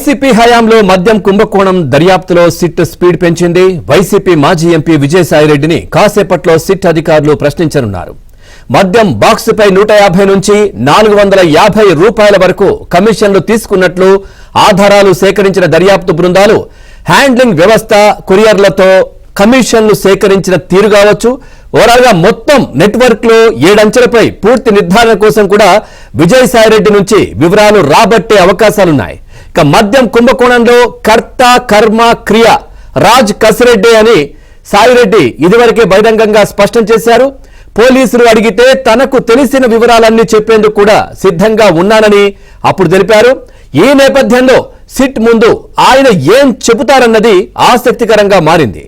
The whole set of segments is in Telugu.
వైసీపీ హయాంలో మద్యం కుంభకోణం దర్యాప్తులో సిట్ స్పీడ్ పెంచింది. వైసీపీ మాజీ ఎంపీ విజయసాయిరెడ్డిని కాసేపట్లో సిట్ అధికారులు ప్రశ్నించనున్నారు. మద్యం బాక్సుపై 150 నుంచి 450 రూపాయల వరకు కమిషన్లు తీసుకున్నట్లు ఆధారాలు సేకరించిన దర్యాప్తు బృందాలు హ్యాండ్లింగ్ వ్యవస్థ, కొరియర్లతో కమిషన్లు సేకరించిన తీరు కావచ్చు, ఓవరాల్ గా మొత్తం నెట్వర్క్ లో 7 అంచెలపై పూర్తి నిర్ధారణ కోసం కూడా విజయసాయిరెడ్డి నుంచి వివరాలు రాబట్టే అవకాశాలున్నాయి. ఇక మద్యం కుంభకోణంలో కర్త కర్మ క్రియ రాజ్ కసిరెడ్డి అని సాయిరెడ్డి ఇదివరకే బహిరంగంగా స్పష్టం చేశారు. పోలీసులు అడిగితే తనకు తెలిసిన వివరాలన్నీ చెప్పేందుకు కూడా సిద్ధంగా ఉన్నానని అప్పుడు తెలిపారు. ఈ నేపథ్యంలో సిట్ ముందు ఆయన ఏం చెబుతారన్నది ఆసక్తికరంగా మారింది.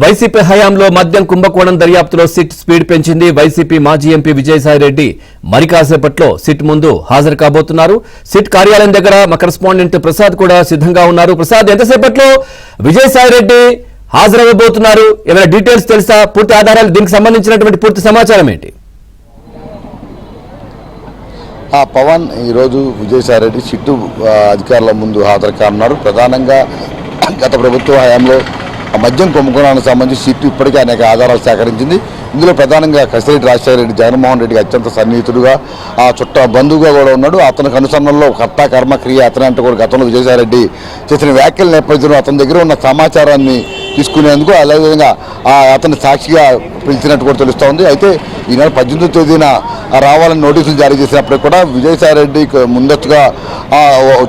వైసీపీ హయాంలో మద్యం కుంభకోణం దర్యాప్తులో సిట్ స్పీడ్ పెంచింది. వైసీపీ మాజీ ఎంపీ విజయసాయిరెడ్డి మరి కాసేపట్లో సిట్ ముందు హాజరు కాబోతున్నారు. సిట్ కార్యాలయం దగ్గర మా కరెస్పాండెంట్ ప్రసాద్ కూడా సిద్ధంగా ఉన్నారు. ప్రసాద్, ఎంతసేపట్లో విజయసాయిరెడ్డి హాజరవ్వబోతున్నారు? ఏమైనా డీటెయిల్స్ తెలుసా? పూర్తి ఆధారాలు, దీనికి సంబంధించినటువంటి పూర్తి సమాచారం ఏంటి? పవన్, ఈరోజు విజయసాయిరెడ్డి సిట్టు అధికారుల ముందు హాజరు కానున్నారు. ప్రధానంగా గత ప్రభుత్వ హయాంలో మద్యం కుంభకోణానికి సంబంధించి సిట్టు ఇప్పటికే అనేక ఆధారాలు సేకరించింది. ఇందులో ప్రధానంగా కసిరెడ్డి రాజశేఖర రెడ్డి జగన్మోహన్ రెడ్డికి అత్యంత సన్నిహితుడుగా, బంధువుగా కూడా ఉన్నాడు. అతనికి అనుసరణలో కర్త కర్మ క్రియ అతని అంటే కూడా గతంలో విజయసాయిరెడ్డి చేసిన వ్యాఖ్యల నేపథ్యంలో అతని దగ్గర ఉన్న సమాచారాన్ని తీసుకునేందుకు, అదేవిధంగా అతన్ని సాక్షిగా పిలిచినట్టు కూడా తెలుస్తోంది. అయితే ఈ నెల 18వ తేదీన రావాలని నోటీసులు జారీ చేసినప్పటికీ కూడా విజయసాయిరెడ్డి ముందస్తుగా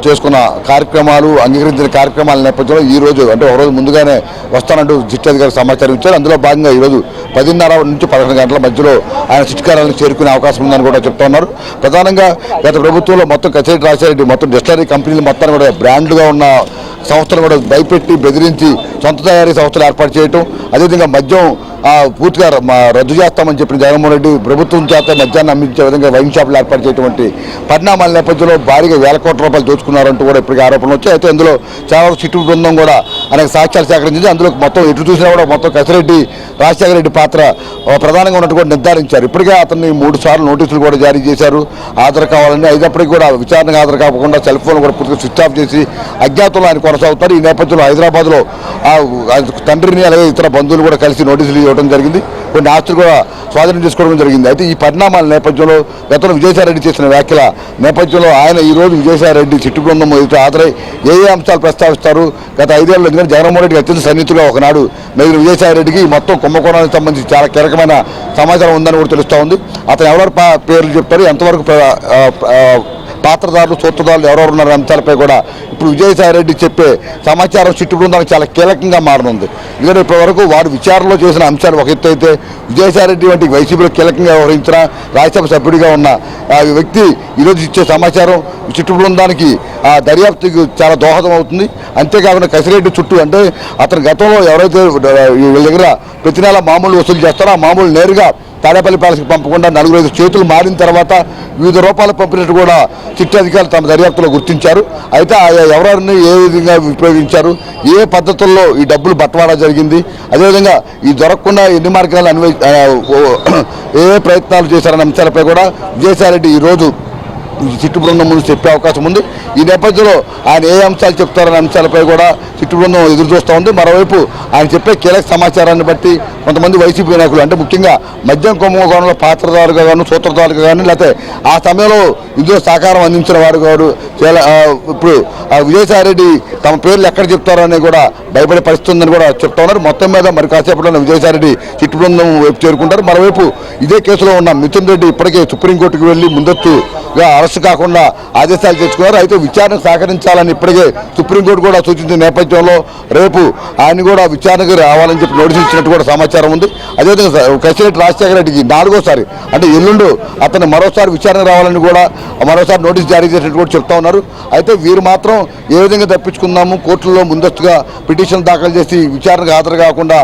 చేసుకున్న కార్యక్రమాలు, అంగీకరించిన కార్యక్రమాల నేపథ్యంలో ఈ రోజు అంటే ఒక రోజు ముందుగానే వస్తానంటూ సిట్ అధికారులకు సమాచారం ఇచ్చారు. అందులో భాగంగా ఈరోజు 10:30 నుంచి 11 గంటల మధ్యలో ఆయన సిట్ కార్యాలయానికి చేరుకునే అవకాశం ఉందని కూడా చెప్తున్నారు. ప్రధానంగా గత ప్రభుత్వంలో మొత్తం కసిరెడ్డి రాజశేఖర మొత్తం డిస్టిలరీ కంపెనీలు మొత్తాన్ని కూడా బ్రాండ్గా ఉన్న సంస్థలు కూడా భయపెట్టి బెదిరించి సొంత తయారీ సంస్థలు ఏర్పాటు చేయటం, అదేవిధంగా మద్యం పూర్తిగా రద్దు చేస్తామని చెప్పిన జగన్మోహన్ రెడ్డి ప్రభుత్వం చేత మద్యాన్ని అమ్మించే విధంగా వైన్ షాపులు ఏర్పాటు చేయటువంటి పరిణామాల నేపథ్యంలో భారీగా వేల కోట్ల రూపాయలు దోచుకున్నారంటూ కూడా ఇప్పటికీ ఆరోపణలు వచ్చాయి. అయితే అందులో చాలా సిట్టు బృందం కూడా అనేక సాక్ష్యాలు సేకరించింది. అందులో మొత్తం ఎటు చూసినా కూడా మొత్తం కసిరెడ్డి రాజశేఖర రెడ్డి పాత్ర ప్రధానంగా ఉన్నట్టు కూడా నిర్ధారించారు. ఇప్పటికే అతన్ని 3 సార్లు నోటీసులు కూడా జారీ చేశారు హాజరు కావాలని. అయినప్పటికీ కూడా విచారణకు హాజరు కాకుండా సెల్ ఫోన్ కూడా పూర్తిగా స్విచ్ ఆఫ్ చేసి అజ్ఞాతంలో ఆయన కొనసాగుతారు. ఈ నేపథ్యంలో హైదరాబాద్లో తండ్రిని అలాగే ఇతర బంధువులు కూడా కలిసి నోటీసులు ఇవ్వడం జరిగింది. కొన్ని ఆస్తులు కూడా స్వాధీనం చేసుకోవడం జరిగింది. అయితే ఈ పరిణామాల నేపథ్యంలో గతంలో విజయసాయిరెడ్డి చేసిన వ్యాఖ్యల నేపథ్యంలో ఆయన ఈరోజు విజయసాయిరెడ్డి సిట్టు బృందం హాజరై ఏ అంశాలు ప్రస్తావిస్తారు? గత 5 ఏళ్ళు ఎందుకంటే జగన్మోహన్ రెడ్డికి అత్యంత సన్నిహితులుగా ఒకనాడు మెదిన విజయసాయిరెడ్డికి మొత్తం కుంభకోణానికి సంబంధించి చాలా కీలకమైన సమాచారం ఉందని కూడా తెలుస్తూ ఉంది. అతను ఎవరెవరి పేర్లు చెప్తారు, ఎంతవరకు పాత్రదారులు, సూత్రధారులు ఎవరెవరు ఉన్న అంశాలపై కూడా ఇప్పుడు విజయసాయిరెడ్డి చెప్పే సమాచారం సిట్టు బృందానికి చాలా కీలకంగా మారనుంది. ఎందుకంటే ఇప్పటివరకు వారు విచారణలో చేసిన అంశాలు ఒక ఎత్తు అయితే, విజయసాయిరెడ్డి వంటి వైసీపీలో కీలకంగా వ్యవహరించిన రాజ్యసభ సభ్యుడిగా ఉన్న వ్యక్తి ఈరోజు ఇచ్చే సమాచారం సిట్టు బృందానికి దర్యాప్తుకు చాలా దోహదం అవుతుంది. అంతేకాకుండా కసిరెడ్డి చుట్టూ అంటే అతని గతంలో ఎవరైతే వీళ్ళ దగ్గర ప్రతి నెల మామూలు వసూలు చేస్తారో ఆ మామూలు నేరుగా తాడేపల్లి ప్యాలెస్కి పంపకుండా 4-5 చేతులు మారిన తర్వాత వివిధ రూపాయలు పంపినట్టు కూడా సిట్ అధికారులు తమ దర్యాప్తులో గుర్తించారు. అయితే ఎవరెవరిని ఏ విధంగా ఉపయోగించారు, ఏ పద్ధతుల్లో ఈ డబ్బులు బట్వాడా జరిగింది, అదేవిధంగా ఈ దొరకకుండా ఎన్ని మార్గాలు ఏ ప్రయత్నాలు చేశారనే అంశాలపై కూడా విజయసాయిరెడ్డి ఈరోజు సిట్టు బృందం ముందు చెప్పే అవకాశం ఉంది. ఈ నేపథ్యంలో ఆయన ఏ అంశాలు చెప్తారనే అంశాలపై కూడా సిట్టు బృందం ఎదురు చూస్తూ ఉంది. మరోవైపు ఆయన చెప్పే కీలక సమాచారాన్ని బట్టి కొంతమంది వైసీపీ నాయకులు అంటే ముఖ్యంగా మద్యం కుంభకోణంలో పాత్రదారుగా కానీ సూత్రధారులుగా కానీ లేకపోతే ఆ సమయంలో ఇందులో సహకారం అందించిన వారు కాదు ఇప్పుడు విజయసాయిరెడ్డి తమ పేర్లు ఎక్కడ చెప్తారో అని కూడా భయపడే పరిస్థితి ఉందని కూడా చెప్తా ఉన్నారు. మొత్తం మీద మరి కాసేపట్లో విజయసాయిరెడ్డి సిట్టు బృందం వైపు చేరుకుంటారు. మరోవైపు ఇదే కేసులో ఉన్న మిథున్ రెడ్డి ఇప్పటికే సుప్రీంకోర్టుకు వెళ్ళి ముందస్తుగా అరెస్ట్ కాకుండా ఆదేశాలు తెచ్చుకున్నారు. అయితే విచారణకు సహకరించాలని ఇప్పటికే సుప్రీంకోర్టు కూడా సూచించిన నేపథ్యంలో రేపు ఆయన కూడా విచారణకు రావాలని చెప్పి నోటీసులు ఇచ్చినట్టు కూడా సమాచారం ఉంది. అదేవిధంగా కసిరెడ్డి రాజశేఖర రెడ్డికి 4వ అంటే ఎల్లుండు అతను మరోసారి విచారణ రావాలని కూడా మరోసారి నోటీసు జారీ చేసినట్టు కూడా చెప్తా ఉన్నారు. అయితే వీరు మాత్రం ఏ విధంగా తప్పించుకుందాము, కోర్టుల్లో ముందస్తుగా పిటిషన్ దాఖలు చేసి విచారణకు హాజరు కాకుండా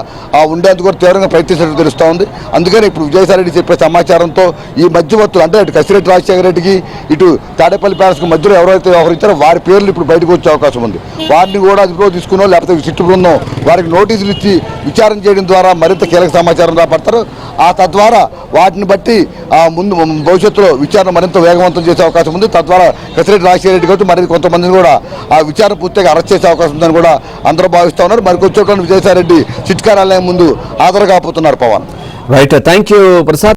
ఉండేందుకు కూడా తీవ్రంగా ప్రయత్నించినట్టు తెలుస్తూ ఉంది. అందుకని ఇప్పుడు విజయసాయి రెడ్డి చెప్పే సమాచారంతో ఈ మధ్యవర్తులు అంటే ఇటు కసిరెడ్డి రాజశేఖర రెడ్డికి ఇటు తాడేపల్లి ప్యాలెస్కి మధ్యలో ఎవరైతే వ్యవహరించారో వారి పేర్లు ఇప్పుడు బయటకు వచ్చే అవకాశం ఉంది. వారిని కూడా అదుపులో తీసుకున్నో లేకపోతే సిట్టు బృందం వారికి నోటీసులు ఇచ్చి విచారణ చేయడం ద్వారా మరింత కీలక సమాచారం రాబడతారు. తద్వారా వాటిని బట్టి ముందు భవిష్యత్తులో విచారణ మరింత వేగవంతం చేసే అవకాశం ఉంది. తద్వారా కసిరెడ్డి రాజశేఖర రెడ్డి కావచ్చు మరి కొంతమందిని కూడా ఆ విచారణ పూర్తిగా అరెస్ట్ చేసే అవకాశం ఉందని కూడా అందరూ భావిస్తూ ఉన్నారు. మరి కొంచెం విజయసాయి రెడ్డి సిట్ కార్యాలయం ముందు హాజరు కాబోతున్నారు. Pawan right, thank you Prasad.